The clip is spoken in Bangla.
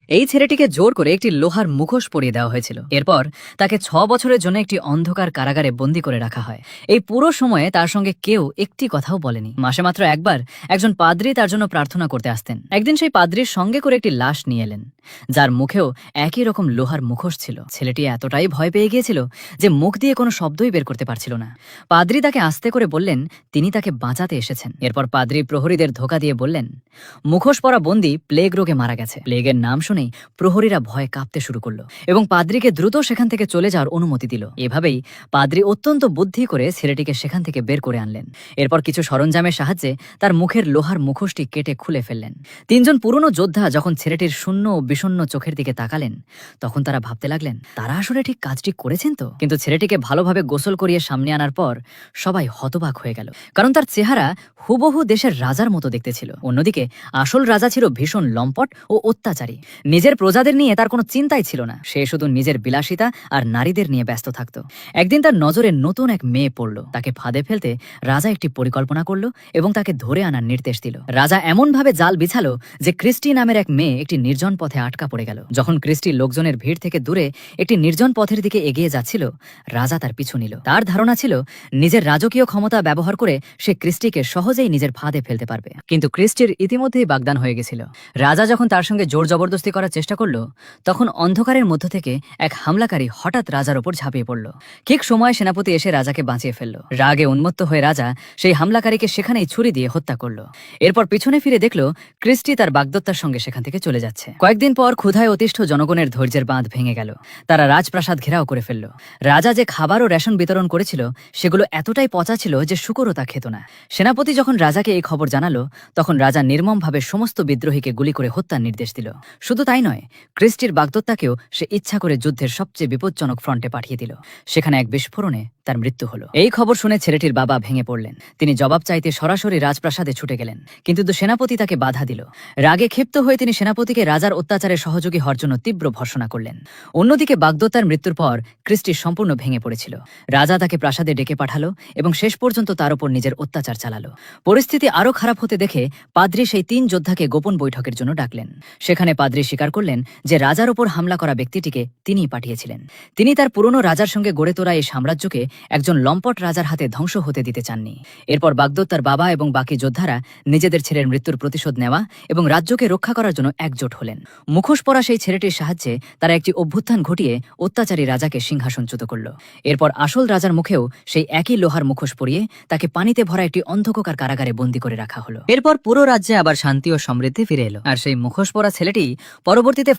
এই ছেলেটিকে জোর করে একটি লোহার মুখোশ পরিয়ে দেওয়া হয়েছিল। এরপর তাকে 6 বছরের জন্য একটি অন্ধকার কারাগারে বন্দী করে রাখা হয়। এই পুরো সময়ে তার সঙ্গে কেউ একটি কথাও বলেনি। মাসে মাত্র একবার একজন পাদ্রী তার জন্য প্রার্থনা করতে আসতেন। একদিন সেই পাদ্রীর সঙ্গে করে একটি লাশ নিয়ে এলেন, যার মুখেও একই রকম লোহার মুখোশ ছিল। ছেলেটি এতটাই ভয় পেয়ে গিয়েছিল যে মুখ দিয়ে কোনো শব্দই বের করতে পারছিল না। পাদ্রী তাকে আস্তে করে বললেন তিনি তাকে বাঁচাতে এসেছেন। এরপর পাদ্রী প্রহরীদের ধোঁকা দিয়ে বললেন মুখোশ পরা বন্দী প্লেগ রোগে মারা গেছে। প্লেগের নাম শুনেই প্রহরীরা ভয়ে কাঁপতে শুরু করলো এবং পাদ্রীকে দ্রুত সেখান থেকে চলে যাওয়ার অনুমতি দিল। এভাবেই পাদ্রী অত্যন্ত বুদ্ধি করে ছেলেটিকে সেখান থেকে বের করে আনলেন। এরপর কিছু সরঞ্জামের সাহায্যে তার মুখের লোহার মুখোশটি কেটে খুলে ফেললেন। 3 জন পুরনো যোদ্ধা যখন ছেলেটির শূন্য ও বিষণ্ণ চোখের দিকে তাকালেন, তখন তারা ভাবতে লাগলেন তারা আসলে ঠিক কাজটি করেছেন তো। কিন্তু ছেলেটিকে ভালোভাবে গোসল করিয়ে সামনে আনার পর সবাই হতবাক হয়ে গেল, কারণ তার চেহারা হুবহু দেশের রাজার মতো দেখতে ছিল। অন্যদিকে আসল রাজা ছিল ভীষণ লম্পট ও অত্যাচারী। নিজের প্রজাদের নিয়ে তার কোনো চিন্তাই ছিল না। সে শুধু নিজের বিলাসিতা আর নারীদের নিয়ে ব্যস্ত থাকত। একদিন তার নজরে নতুন এক মেয়ে পড়ল। তাকে ফাঁদে ফেলতে রাজা একটি পরিকল্পনা করল এবং তাকে ধরে আনার নির্দেশ দিল। রাজা এমনভাবে জাল বিছালো যে ক্রিস্টি নামের এক মেয়ে একটি নির্জন পথে আটকা পড়ে গেল। যখন ক্রিস্টি লোকজনের ভিড় থেকে দূরে একটি নির্জন পথের দিকে এগিয়ে যাচ্ছিল, রাজা তার পিছু নিল। তার ধারণা ছিল নিজের রাজকীয় ক্ষমতা ব্যবহার করে সে ক্রিস্টিকে সহজেই নিজের ফাঁদে ফেলতে পারবে। কিন্তু ক্রিস্টির ইতিমধ্যেই বাগদান হয়ে গেছিল। রাজা যখন তার সঙ্গে জোর জবরদস্তি করার চেষ্টা করল, তখন অন্ধকারের মধ্য থেকে এক হামলাকারী হঠাৎ রাজার ওপর ঝাঁপিয়ে পড়ল। ঠিক সময় সেনাপতি এসে রাজাকে বাঁচিয়ে ফেলল। রাগে উন্মত্ত হয়ে রাজা সেই হামলাকারীকে সেখানেই ছুরি দিয়ে হত্যা করল। এরপর পিছনে ফিরে দেখল ক্রিস্টি তার বাগদত্তার সঙ্গে সেখান থেকে চলে যাচ্ছে। কয়েকদিন পর ক্ষুধায় অতিষ্ঠ জনগণের ধৈর্যের বাঁধ ভেঙে গেল। তারা রাজপ্রাসাদ ঘেরাও করে ফেলল। রাজা যে খাবার ও রেশন বিতরণ করেছিল সেগুলো এতটাই পচা ছিল যে শূকরও তা খেত না। সেনাপতি যখন রাজাকে এই খবর জানালো, তখন রাজা নির্মমভাবে সমস্ত বিদ্রোহীকে গুলি করে হত্যার নির্দেশ দিল। শুধু তাই নয়, ক্রিস্টির বাগদত্তাকেও সে ইচ্ছা করে যুদ্ধের সবচেয়ে বিপজ্জনক ফ্রন্টে পাঠিয়ে দিল। সেখানে এক বিস্ফোরণে তার মৃত্যু হলো। এই খবর শুনে ছেলেটির বাবা ভেঙে পড়লেন। তিনি জবাব চাইতে সরাসরি রাজপ্রাসাদে ছুটে গেলেন, কিন্তু সেনাপতি তাকে বাধা দিল। রাগে ক্ষিপ্ত হয়ে তিনি সেনাপতিকে রাজার অত্যাচারে সহযোগী হওয়ার জন্য তীব্র ভর্ৎসনা করলেন। অন্যদিকে বাগদত্তার মৃত্যুর পর ক্রিস্টি সম্পূর্ণ ভেঙে পড়েছিল। রাজা তাকে প্রাসাদে ডেকে পাঠালো এবং শেষ পর্যন্ত তার উপর নিজের অত্যাচার চালালো। পরিস্থিতি আরও খারাপ হতে দেখে পাদ্রী সেই 3 যোদ্ধাকে গোপন বৈঠকের জন্য ডাকলেন। সেখানে পাদ্রী স্বীকার করলেন যে রাজার ওপর হামলা করা ব্যক্তিটিকে তিনিই পাঠিয়েছিলেন। তিনি তার পুরনো রাজার সঙ্গে গড়ে তোলা এই সাম্রাজ্যকে একজন লম্পট রাজার হাতে ধ্বংস হতে দিতে চাননি। এরপর বাগদত্তার বাবা এবং বাকি যোদ্ধারা নিজেদের ছেলের মৃত্যুর প্রতিশোধ নেওয়া এবং রাজ্যকে রক্ষা করার জন্য একজোট হলেন। মুখোশ পরা সেই ছেলেটির সাহায্যে তারা একটি অভ্যুত্থান ঘটিয়ে অত্যাচারী রাজাকে সিংহাসনচ্যুত করল। এরপর আসল রাজার মুখেও সেই একই লোহার মুখোশ পরিয়ে তাকে পানিতে ভরা একটি অন্ধকার কারাগারে বন্দী করে রাখা হলো। এরপর পুরো রাজ্যে আবার শান্তি ও সমৃদ্ধি ফিরে এলো, আর সেই মুখোশ পরা ছেলেটি পরবর্তীতে